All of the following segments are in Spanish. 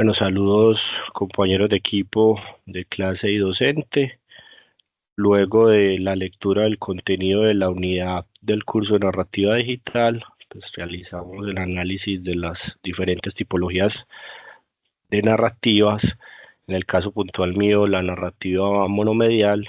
Bueno, saludos compañeros de equipo de clase y docente. Luego de la lectura del contenido de la unidad del curso de narrativa digital, pues realizamos el análisis de las diferentes tipologías de narrativas. En el caso puntual mío, la narrativa monomedial,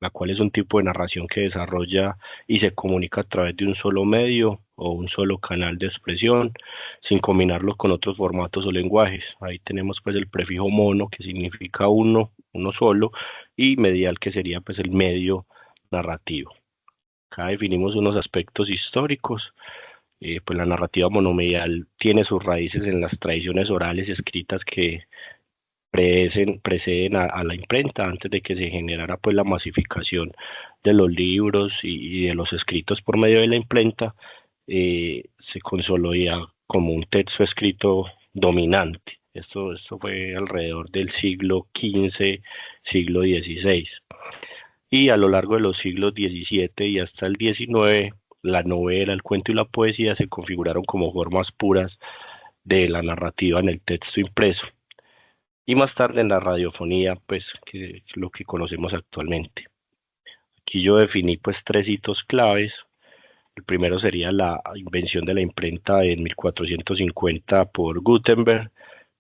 la cual es un tipo de narración que desarrolla y se comunica a través de un solo medio o un solo canal de expresión, sin combinarlo con otros formatos o lenguajes. Ahí tenemos pues el prefijo mono, que significa uno solo, y medial, que sería pues el medio narrativo. Acá definimos unos aspectos históricos. Pues la narrativa monomedial tiene sus raíces en las tradiciones orales y escritas que preceden a la imprenta, antes de que se generara pues la masificación de los libros y de los escritos por medio de la imprenta. Se consolida como un texto escrito dominante. Esto fue alrededor del siglo XV, siglo XVI. Y a lo largo de los siglos XVII y hasta el XIX, la novela, el cuento y la poesía se configuraron como formas puras de la narrativa en el texto impreso, y más tarde en la radiofonía, pues que es lo que conocemos actualmente. Aquí yo definí pues tres hitos claves. El primero sería la invención de la imprenta en 1450 por Gutenberg,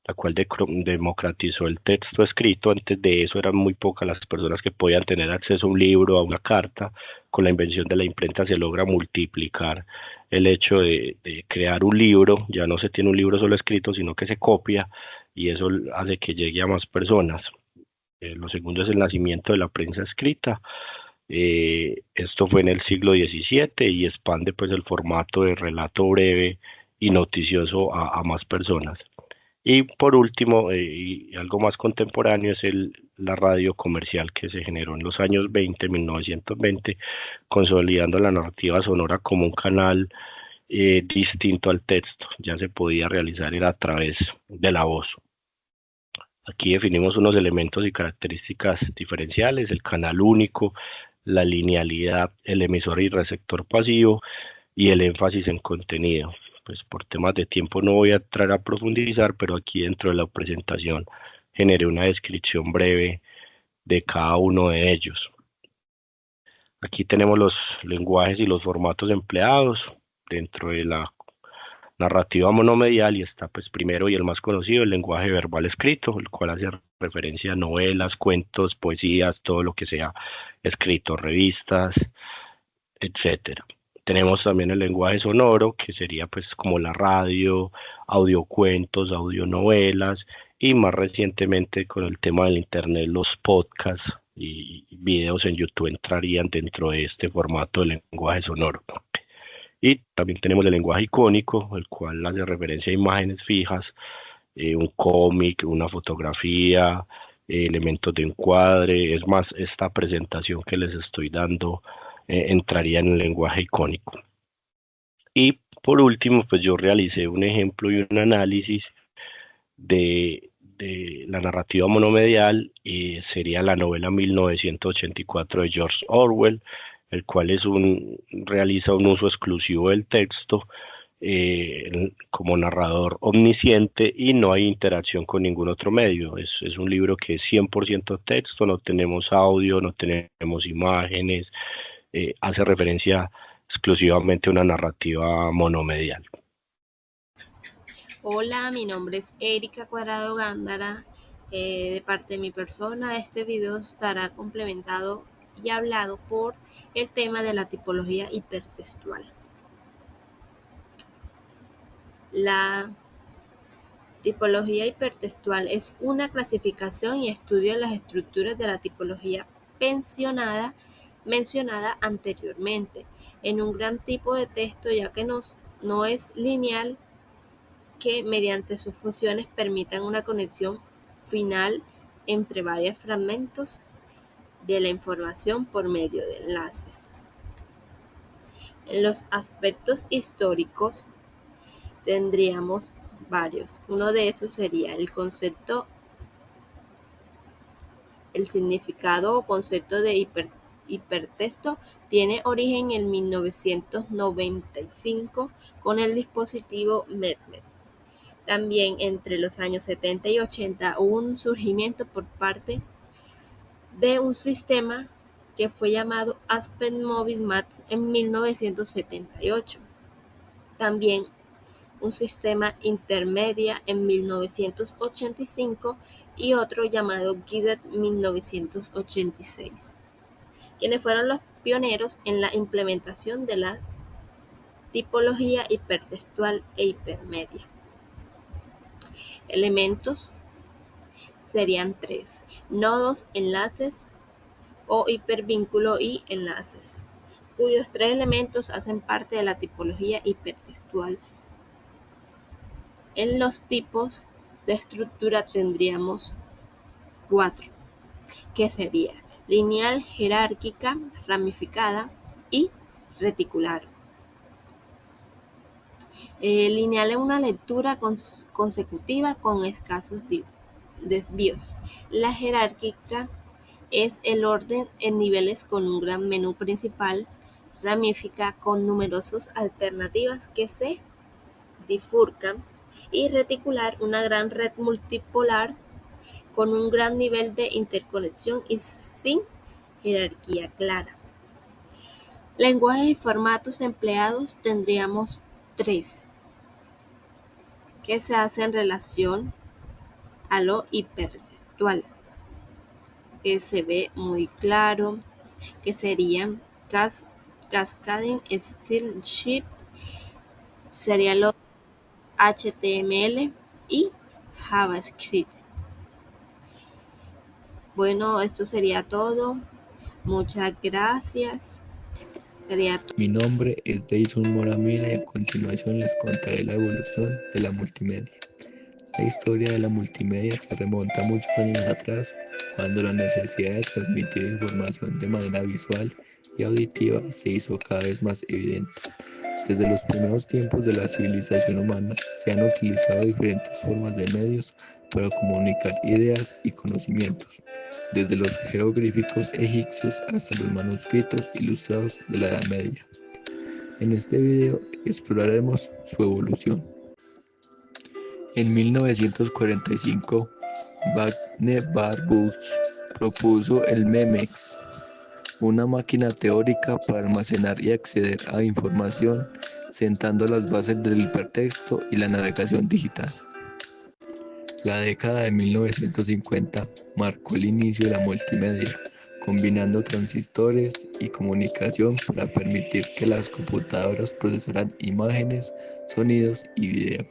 la cual democratizó el texto escrito. Antes de eso eran muy pocas las personas que podían tener acceso a un libro, a una carta. Con la invención de la imprenta se logra multiplicar el hecho de crear un libro. Ya no se tiene un libro solo escrito, sino que se copia, y eso hace que llegue a más personas. Lo segundo es el nacimiento de la prensa escrita. Esto fue en el siglo XVII y expande pues el formato de relato breve y noticioso a más personas. Y por último, y algo más contemporáneo, es la radio comercial, que se generó en los años 20, 1920, consolidando la narrativa sonora como un canal distinto al texto. Ya se podía realizar era a través de la voz. Aquí definimos unos elementos y características diferenciales: el canal único, la linealidad, el emisor y receptor pasivo, y el énfasis en contenido. Pues por temas de tiempo no voy a entrar a profundizar, pero aquí dentro de la presentación generé una descripción breve de cada uno de ellos. Aquí tenemos los lenguajes y los formatos empleados dentro de la narrativa monomedial, y está pues primero y el más conocido, el lenguaje verbal escrito, el cual hace referencia a novelas, cuentos, poesías, todo lo que sea escrito, revistas, etcétera. Tenemos también el lenguaje sonoro, que sería pues como la radio, audiocuentos, audionovelas, y más recientemente con el tema del internet, los podcasts y videos en YouTube entrarían dentro de este formato de lenguaje sonoro. Y también tenemos el lenguaje icónico, el cual hace referencia a imágenes fijas, un cómic, una fotografía, elementos de encuadre. Es más, esta presentación que les estoy dando entraría en el lenguaje icónico. Y por último, pues yo realicé un ejemplo y un análisis de la narrativa monomedial, y sería la novela 1984 de George Orwell, el cual realiza un uso exclusivo del texto como narrador omnisciente, y no hay interacción con ningún otro medio. Es un libro que es 100% texto, no tenemos audio, no tenemos imágenes, hace referencia exclusivamente a una narrativa monomedial. Hola, mi nombre es Erika Cuadrado Gándara. De parte de mi persona, este video estará complementado y hablado por el tema de la tipología hipertextual. La tipología hipertextual es una clasificación y estudio de las estructuras de la tipología mencionada anteriormente en un gran tipo de texto, ya que no es lineal, que mediante sus funciones permitan una conexión final entre varios fragmentos de la información por medio de enlaces. En los aspectos históricos tendríamos varios. Uno de esos sería el concepto, el significado o concepto de hipertexto tiene origen en 1995 con el dispositivo MedMed. También entre los años 70 y 80 hubo un surgimiento por parte de un sistema que fue llamado Aspen Mobile Math en 1978. También un sistema intermedia en 1985 y otro llamado Guided 1986, quienes fueron los pioneros en la implementación de la tipología hipertextual e hipermedia. Elementos serían tres: nodos, enlaces o hipervínculo y enlaces, cuyos tres elementos hacen parte de la tipología hipertextual. En los tipos de estructura tendríamos cuatro, que sería lineal, jerárquica, ramificada y reticular. Lineal es una lectura consecutiva con escasos desvíos. La jerárquica es el orden en niveles con un gran menú principal. Ramifica con numerosas alternativas que se bifurcan. Y reticular, una gran red multipolar con un gran nivel de interconexión y sin jerarquía clara. Lenguajes y formatos empleados tendríamos tres, que se hacen en relación a lo hipertextual, que se ve muy claro, que serían Cascading Style Sheet, sería lo HTML y JavaScript. Bueno, esto sería todo. Muchas gracias. Mi nombre es Deison Moramina y a continuación les contaré la evolución de la multimedia. La historia de la multimedia se remonta muchos años atrás, cuando la necesidad de transmitir información de manera visual y auditiva se hizo cada vez más evidente. Desde los primeros tiempos de la civilización humana se han utilizado diferentes formas de medios para comunicar ideas y conocimientos, desde los jeroglíficos egipcios hasta los manuscritos ilustrados de la Edad Media. En este video exploraremos su evolución. En 1945, Wagner Baruch propuso el MEMEX, una máquina teórica para almacenar y acceder a información, sentando las bases del hipertexto y la navegación digital. La década de 1950 marcó el inicio de la multimedia, combinando transistores y comunicación para permitir que las computadoras procesaran imágenes, sonidos y videos.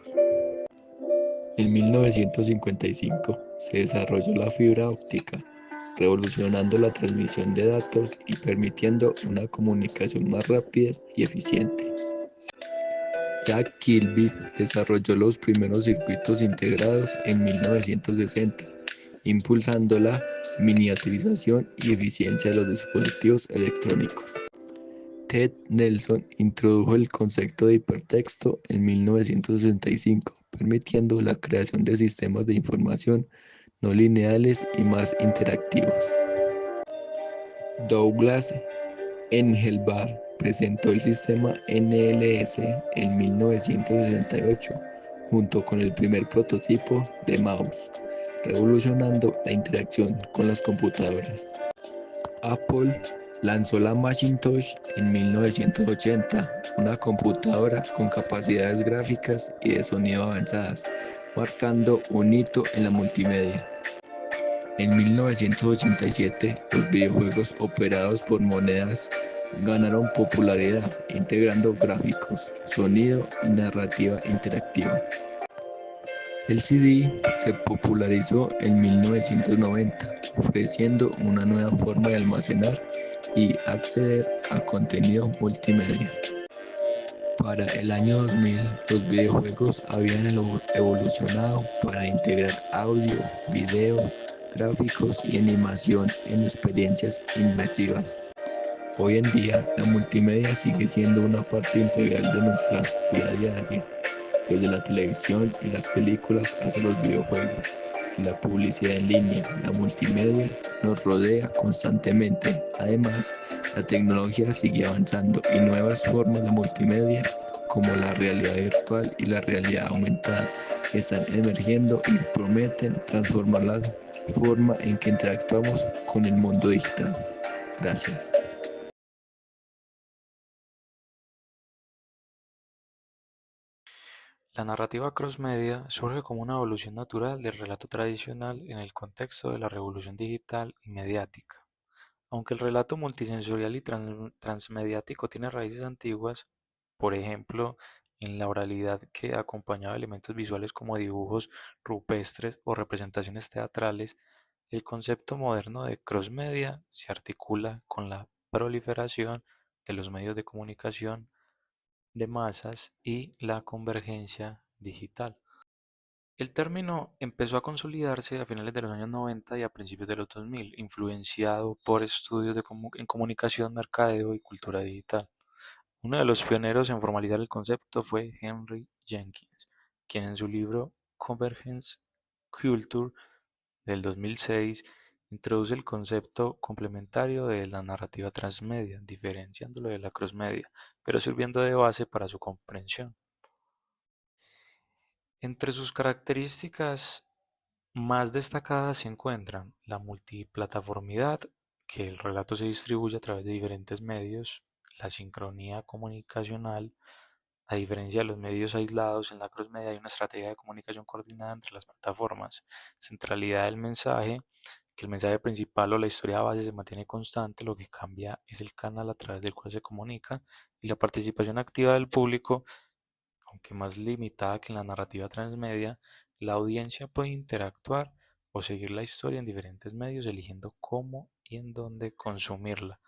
En 1955 se desarrolló la fibra óptica, revolucionando la transmisión de datos y permitiendo una comunicación más rápida y eficiente. Jack Kilby desarrolló los primeros circuitos integrados en 1960, impulsando la miniaturización y eficiencia de los dispositivos electrónicos. Ted Nelson introdujo el concepto de hipertexto en 1965, permitiendo la creación de sistemas de información no lineales y más interactivos. Douglas Engelbart presentó el sistema NLS en 1968, junto con el primer prototipo de mouse, revolucionando la interacción con las computadoras. Apple lanzó la Macintosh en 1980, una computadora con capacidades gráficas y de sonido avanzadas, marcando un hito en la multimedia. En 1987, los videojuegos operados por monedas ganaron popularidad, integrando gráficos, sonido y narrativa interactiva. El CD se popularizó en 1990, ofreciendo una nueva forma de almacenar y acceder a contenido multimedia. Para el año 2000, los videojuegos habían evolucionado para integrar audio, video, gráficos y animación en experiencias inmersivas. Hoy en día, la multimedia sigue siendo una parte integral de nuestra vida diaria, desde la televisión y las películas hasta los videojuegos y la publicidad en línea. La multimedia nos rodea constantemente. Además, la tecnología sigue avanzando y nuevas formas de multimedia como la realidad virtual y la realidad aumentada, están emergiendo y prometen transformar la forma en que interactuamos con el mundo digital. Gracias. La narrativa cross-media surge como una evolución natural del relato tradicional en el contexto de la revolución digital y mediática. Aunque el relato multisensorial y transmediático tiene raíces antiguas, por ejemplo, en la oralidad que acompañaba elementos visuales como dibujos rupestres o representaciones teatrales, el concepto moderno de cross-media se articula con la proliferación de los medios de comunicación de masas y la convergencia digital. El término empezó a consolidarse a finales de los años 90 y a principios de los 2000, influenciado por estudios en comunicación, mercadeo y cultura digital. Uno de los pioneros en formalizar el concepto fue Henry Jenkins, quien en su libro Convergence Culture del 2006 introduce el concepto complementario de la narrativa transmedia, diferenciándolo de la crossmedia, pero sirviendo de base para su comprensión. Entre sus características más destacadas se encuentran la multiplataformidad, que el relato se distribuye a través de diferentes medios, la sincronía comunicacional, a diferencia de los medios aislados, en la crossmedia hay una estrategia de comunicación coordinada entre las plataformas, centralidad del mensaje, que el mensaje principal o la historia base se mantiene constante, lo que cambia es el canal a través del cual se comunica, y la participación activa del público, aunque más limitada que en la narrativa transmedia, la audiencia puede interactuar o seguir la historia en diferentes medios, eligiendo cómo y en dónde consumirla.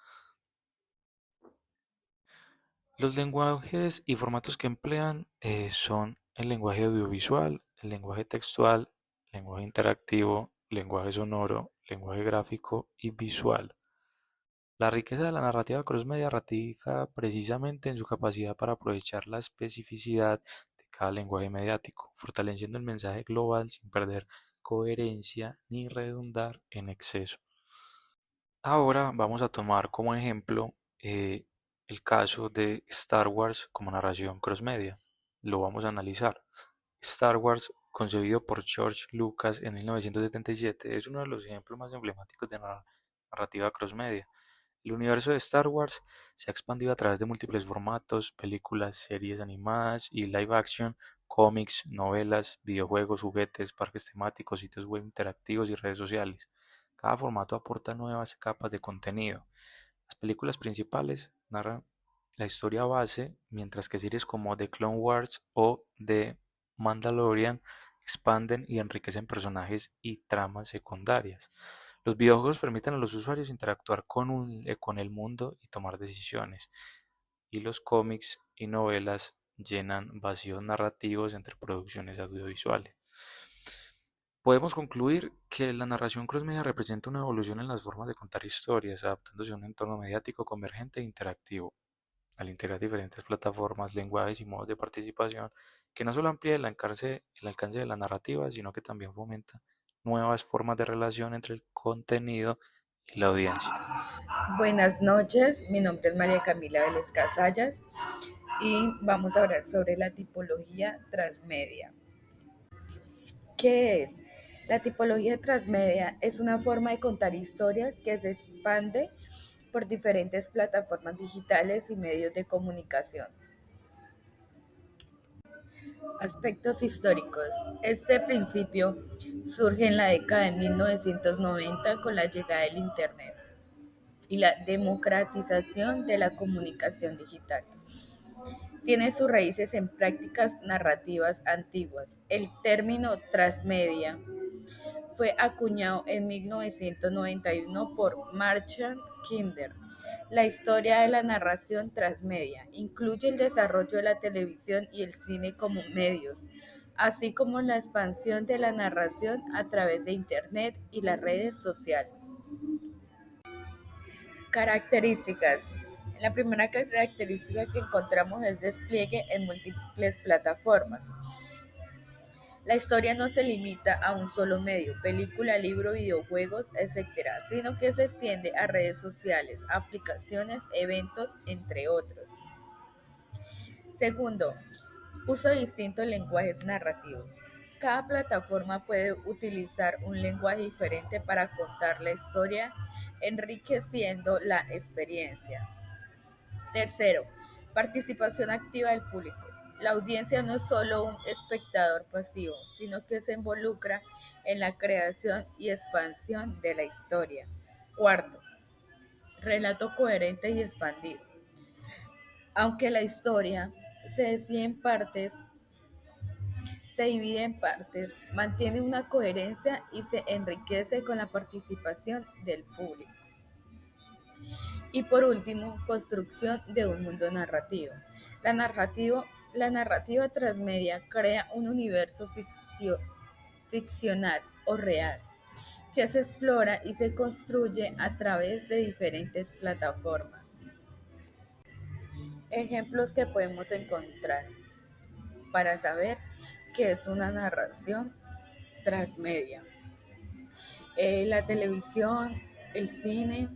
Los lenguajes y formatos que emplean son el lenguaje audiovisual, el lenguaje textual, lenguaje interactivo, lenguaje sonoro, lenguaje gráfico y visual. La riqueza de la narrativa crossmedia radica precisamente en su capacidad para aprovechar la especificidad de cada lenguaje mediático, fortaleciendo el mensaje global sin perder coherencia ni redundar en exceso. Ahora vamos a tomar como ejemplo el caso de Star Wars como narración crossmedia. Lo vamos a analizar. Star Wars, concebido por George Lucas en 1977, es uno de los ejemplos más emblemáticos de narrativa crossmedia. El universo de Star Wars se ha expandido a través de múltiples formatos, películas, series animadas y live action, cómics, novelas, videojuegos, juguetes, parques temáticos, sitios web interactivos y redes sociales. Cada formato aporta nuevas capas de contenido. Las películas principales narran la historia base, mientras que series como The Clone Wars o The Mandalorian expanden y enriquecen personajes y tramas secundarias. Los videojuegos permiten a los usuarios interactuar con el mundo y tomar decisiones, y los cómics y novelas llenan vacíos narrativos entre producciones audiovisuales. Podemos concluir que la narración crossmedia representa una evolución en las formas de contar historias, adaptándose a un entorno mediático convergente e interactivo, al integrar diferentes plataformas, lenguajes y modos de participación, que no solo amplía el alcance de la narrativa, sino que también fomenta nuevas formas de relación entre el contenido y la audiencia. Buenas noches, mi nombre es María Camila Vélez Casallas y vamos a hablar sobre la tipología transmedia. ¿Qué es? La tipología transmedia es una forma de contar historias que se expande por diferentes plataformas digitales y medios de comunicación. Aspectos históricos. Este principio surge en la década de 1990 con la llegada del Internet y la democratización de la comunicación digital. Tiene sus raíces en prácticas narrativas antiguas. El término transmedia fue acuñado en 1991 por Marchand Kinder. La historia de la narración transmedia incluye el desarrollo de la televisión y el cine como medios, así como la expansión de la narración a través de Internet y las redes sociales. Características. La primera característica que encontramos es despliegue en múltiples plataformas. La historia no se limita a un solo medio, película, libro, videojuegos, etc., sino que se extiende a redes sociales, aplicaciones, eventos, entre otros. Segundo, uso de distintos lenguajes narrativos. Cada plataforma puede utilizar un lenguaje diferente para contar la historia, enriqueciendo la experiencia. Tercero, participación activa del público. La audiencia no es solo un espectador pasivo, sino que se involucra en la creación y expansión de la historia. Cuarto, relato coherente y expandido. Aunque la historia se divide en partes, mantiene una coherencia y se enriquece con la participación del público. Y por último, construcción de un mundo narrativo. La narrativa transmedia crea un universo ficcional o real que se explora y se construye a través de diferentes plataformas. Ejemplos que podemos encontrar para saber qué es una narración transmedia. La televisión, el cine,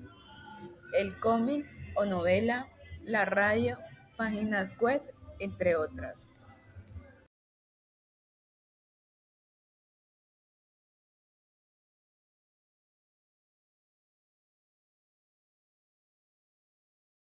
el cómics o novela, la radio, páginas web, entre otras.